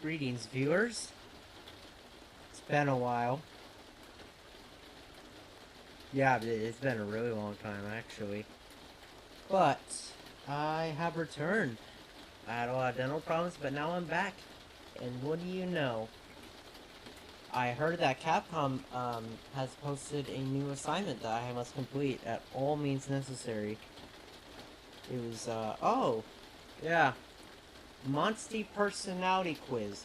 Greetings, viewers. It's been a while. Yeah, it's been a really long time, actually. But I have returned. I had a lot of dental problems, but now I'm back. And what do you know? I heard that Capcom has posted a new assignment that I must complete at all means necessary. It was, oh, yeah, Monsty Personality Quiz.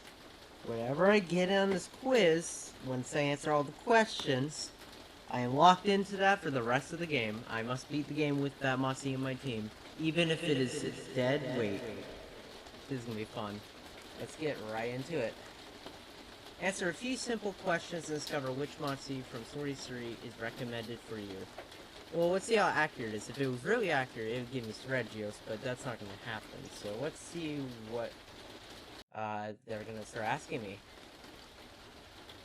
Whenever I get on this quiz, once I answer all the questions, I am locked into that for the rest of the game. I must beat the game with that Mossy in my team, even if it is its dead weight. This is gonna be fun. Let's get right into it. Answer a few simple questions and discover which Mossy from Story 3 is recommended for you. Well, let's see how accurate it is. If it was really accurate, it would give me Regios, but that's not gonna happen. So let's see what they're gonna start asking me.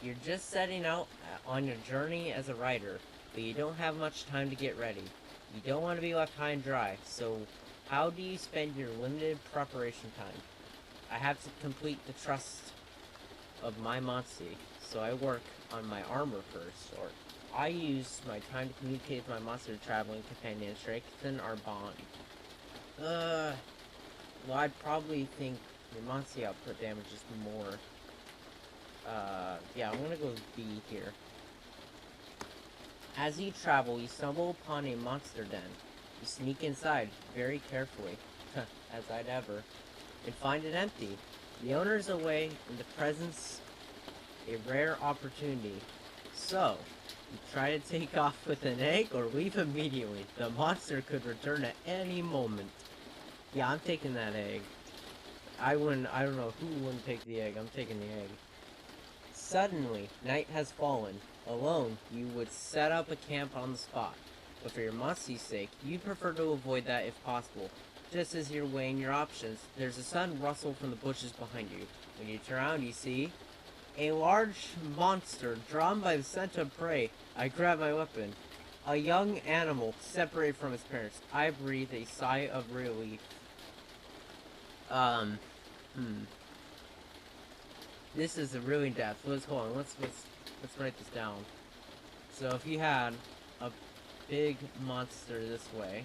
You're just setting out on your journey as a writer, but you don't have much time to get ready. You don't want to be left high and dry, so how do you spend your limited preparation time? I have to complete the trust of my Monsi, so I work on my armor first, or I use my time to communicate with my monster traveling companion and strengthen our bond. Well, I'd probably think your Monsi output damage is more. Yeah, I'm gonna go with B here. As you travel, you stumble upon a monster den. You sneak inside, very carefully, as I'd ever, and find it empty. The owner is away, in the presence a rare opportunity. So, you try to take off with an egg or leave immediately. The monster could return at any moment. Yeah, I'm taking that egg. I don't know who wouldn't take the egg. I'm taking the egg. Suddenly, night has fallen. Alone, you would set up a camp on the spot. But for your Monsi's sake, you'd prefer to avoid that if possible. Just as you're weighing your options, there's a sudden rustle from the bushes behind you. When you turn around, you see a large monster drawn by the scent of prey. I grab my weapon. A young animal separated from its parents. I breathe a sigh of relief. This is a really depth. Hold on. Let's write this down. So if you had a big monster this way,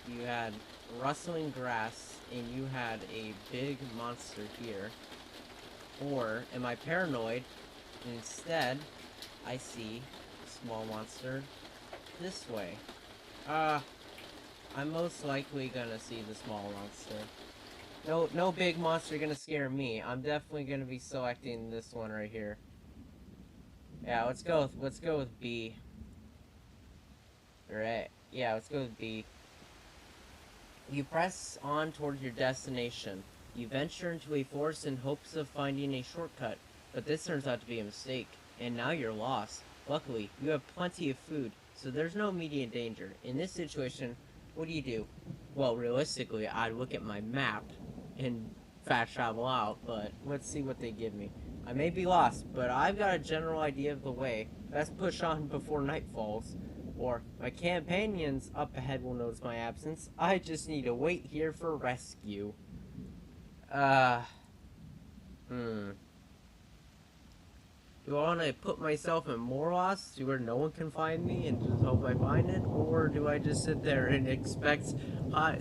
you had rustling grass, and you had a big monster here. Or am I paranoid? And instead, I see a small monster this way. I'm most likely gonna see the small monster. No big monster gonna scare me. I'm definitely gonna be selecting this one right here. Yeah, let's go with B. Alright. Yeah, let's go with B. You press on toward your destination. You venture into a forest in hopes of finding a shortcut, but this turns out to be a mistake, and now you're lost. Luckily, you have plenty of food, so there's no immediate danger. In this situation, what do? Well, realistically, I'd look at my map and fast travel out, but let's see what they give me. I may be lost, but I've got a general idea of the way. Best push on before night falls. Or, my companions up ahead will notice my absence. I just need to wait here for rescue. Do I want to put myself in more loss to where no one can find me and just hope I find it? Or do I just sit there and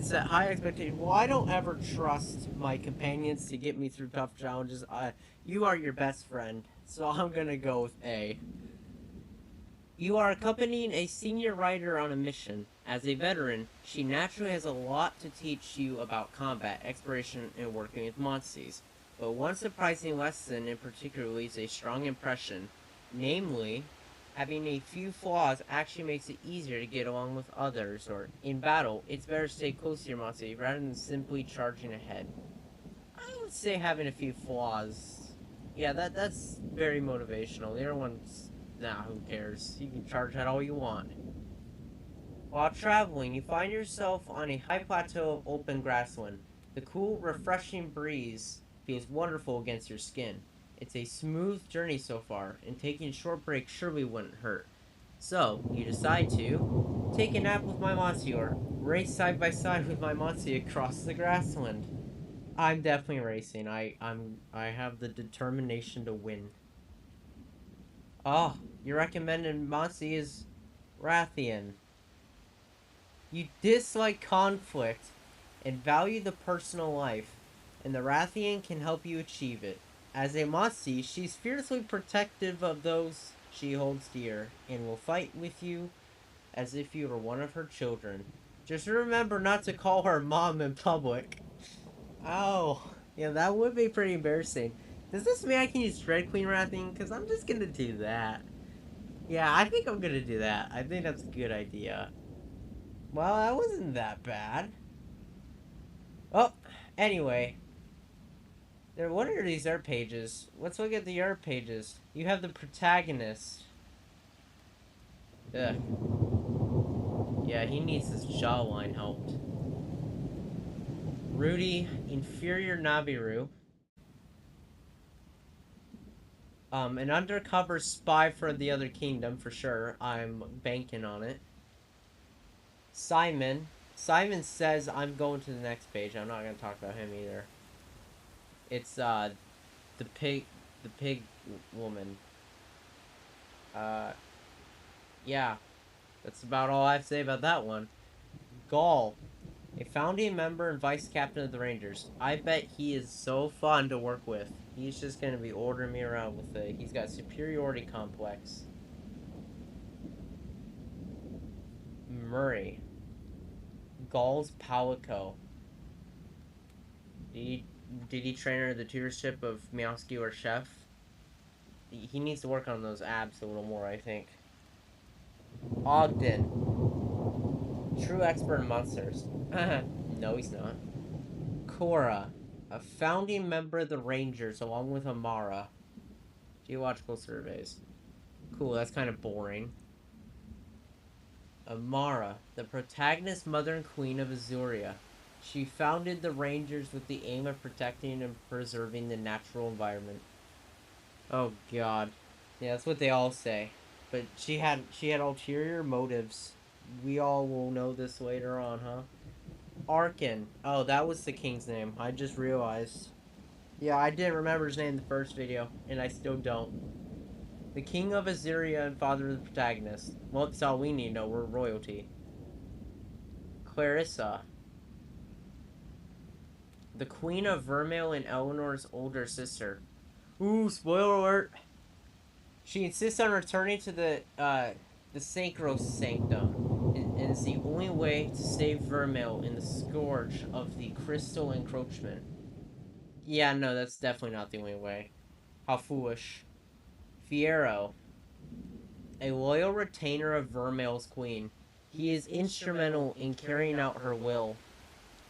set high expectations? Well, I don't ever trust my companions to get me through tough challenges. You are your best friend, so I'm gonna go with A. You are accompanying a senior writer on a mission. As a veteran, she naturally has a lot to teach you about combat, exploration, and working with monsters. But one surprising lesson in particular leaves a strong impression. Namely, having a few flaws actually makes it easier to get along with others, or in battle, it's better to stay close to your monster rather than simply charging ahead. I would say having a few flaws. Yeah, that's very motivational. The other one's, nah, who cares? You can charge that all you want. While traveling, you find yourself on a high plateau of open grassland. The cool, refreshing breeze feels wonderful against your skin. It's a smooth journey so far, and taking a short break surely wouldn't hurt. So, you decide to take a nap with my Monsieur, race side by side with my Monsieur across the grassland. I'm definitely racing. I have the determination to win. Oh, you recommended Monty is Rathian. You dislike conflict and value the personal life, and the Rathian can help you achieve it. As a Motsi, she's fiercely protective of those she holds dear, and will fight with you as if you were one of her children. Just remember not to call her mom in public. Oh, yeah, that would be pretty embarrassing. Does this mean I can use Dread Queen Rathian? Because I'm just gonna do that. Yeah, I think I'm gonna do that. I think that's a good idea. Well, that wasn't that bad. Oh, anyway, what are these art pages? Let's look at the art pages. You have the protagonist. Ugh. Yeah, he needs his jawline helped. Rudy, inferior Nabiru. An undercover spy for the other kingdom, for sure. I'm banking on it. Simon. Simon says I'm going to the next page. I'm not going to talk about him either. It's, the pig woman. Yeah. That's about all I have to say about that one. Gaul. A founding member and vice captain of the Rangers. I bet he is so fun to work with. He's just going to be ordering me around with it. He's got superiority complex. Murray. Gaul's Palico. Did he train under the tutorship of Meowski or Chef? He needs to work on those abs a little more, I think. Ogden. True expert in monsters. No, he's not. Cora. A founding member of the Rangers along with Amara. Geological surveys. Cool, that's kind of boring. Amara. The protagonist, mother, and queen of Azuria. She founded the Rangers with the aim of protecting and preserving the natural environment. Oh god. Yeah, that's what they all say. But she had ulterior motives. We all will know this later on, huh? Arkin. Oh, that was the king's name. I just realized. Yeah, I didn't remember his name in the first video, and I still don't. The king of Azuria and father of the protagonist. Well, that's all we need to know. We're royalty. Clarissa. The queen of Vermeil and Eleanor's older sister. Ooh, spoiler alert. She insists on returning to the Sacro Sanctum, and is the only way to save Vermeil in the scourge of the Crystal Encroachment. Yeah, no, that's definitely not the only way. How foolish. Fiero. A loyal retainer of Vermeil's queen. He is instrumental in carrying out her will.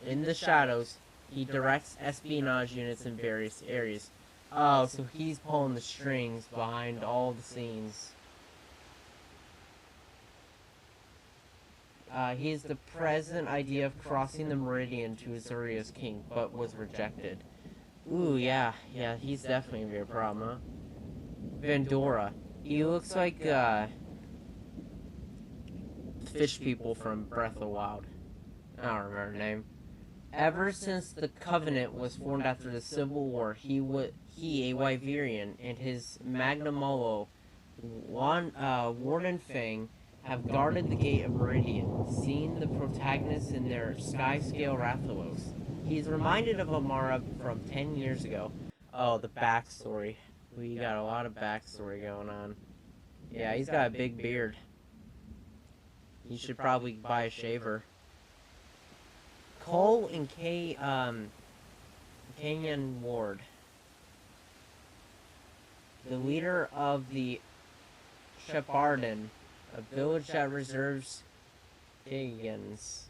In the shadows, he directs espionage units in various areas. Oh, so he's pulling the strings behind all the scenes. He has the present idea of crossing the meridian to Azuria's king, but was rejected. Ooh, yeah, he's definitely gonna be a problem, huh? Vandora. He looks like, fish people from Breath of the Wild. I don't remember the name. Ever since the Covenant was formed after the Civil War, he, a Wyverian, and his Magnamolo, Warden Fang, have guarded the Gate of Meridian, seeing the protagonists in their sky-scale Rathalos. He's reminded of Amara from 10 years ago. Oh, the backstory. We got a lot of backstory going on. Yeah, he's got a big beard. He should probably buy a shaver. Cole and Kenyon Ward. The leader of the Shepardon, a village that reserves Higgins.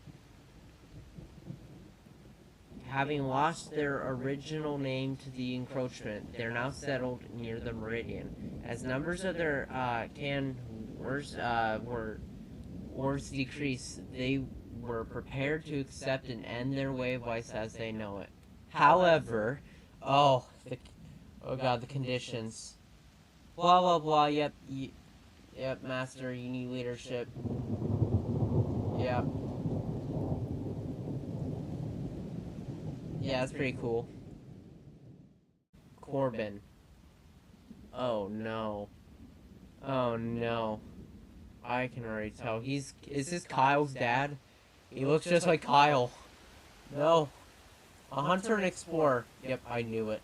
Having lost their original name to the encroachment, they're now settled near the Meridian. As numbers of their wars decrease, they were prepared to accept and end their way of life as they know it. However, the conditions. Blah blah blah. Yep, master. You need leadership. Yep. Yeah, that's pretty cool. Corbin. Oh no. Oh no. I can already tell. Is this Kyle's dad? He looks just like Kyle. No. A hunter and explorer. Yep, I knew it.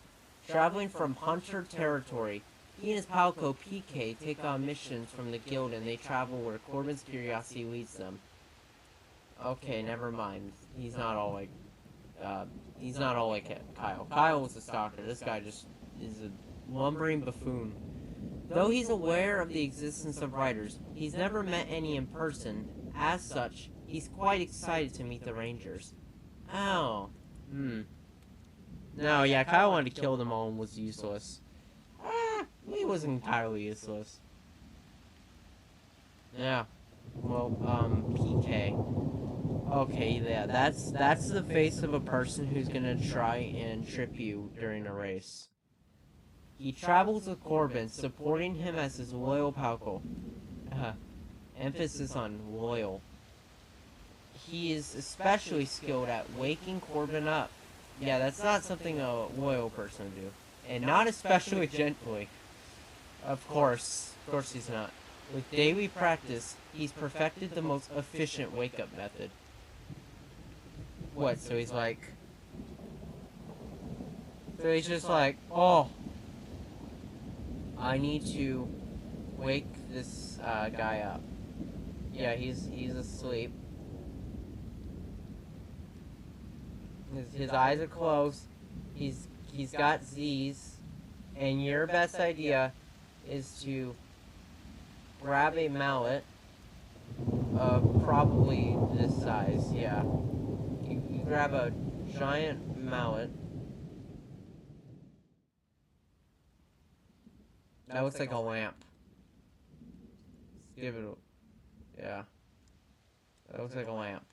Traveling from hunter territory. He and his palco PK take on missions from the guild and they travel where Corbin's curiosity leads them. Okay, never mind. He's not all like Kyle. Kyle was a stalker. This guy just is a lumbering buffoon. Though he's aware of the existence of writers, he's never met any in person. As such, he's quite excited to meet the Rangers. Oh. No, yeah, Kyle wanted to kill them all and was useless. He wasn't entirely useless. Yeah. Well, PK. Okay, yeah, that's the face of a person who's gonna try and trip you during a race. He travels with Corbin, supporting him as his loyal palco. Emphasis on loyal. He is especially skilled at waking Corbin up. Yeah, that's not something a loyal person would do. And not especially gently. Of course he's not. With daily practice, he's perfected the most efficient wake-up method. What, so he's like... So he's just like, oh, I need to wake this guy up. Yeah, he's asleep. His eyes are closed. He's got Z's, and your best idea is to grab a mallet, probably this size. Yeah, you grab a giant mallet. That looks like a lamp. Let's give it a... Yeah. That looks like a lamp.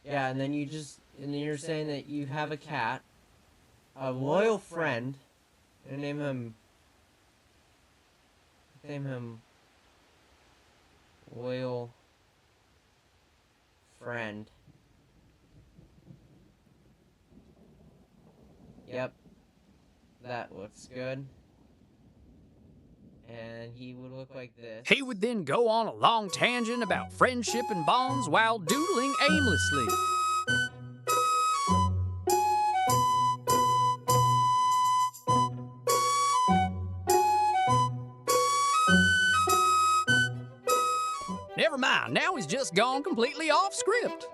Yeah, and then you're saying that you have a cat, a loyal friend, and name him loyal friend. Yep. That looks good. And he would look like this. He would then go on a long tangent about friendship and bonds while doodling aimlessly. Never mind, now he's just gone completely off script.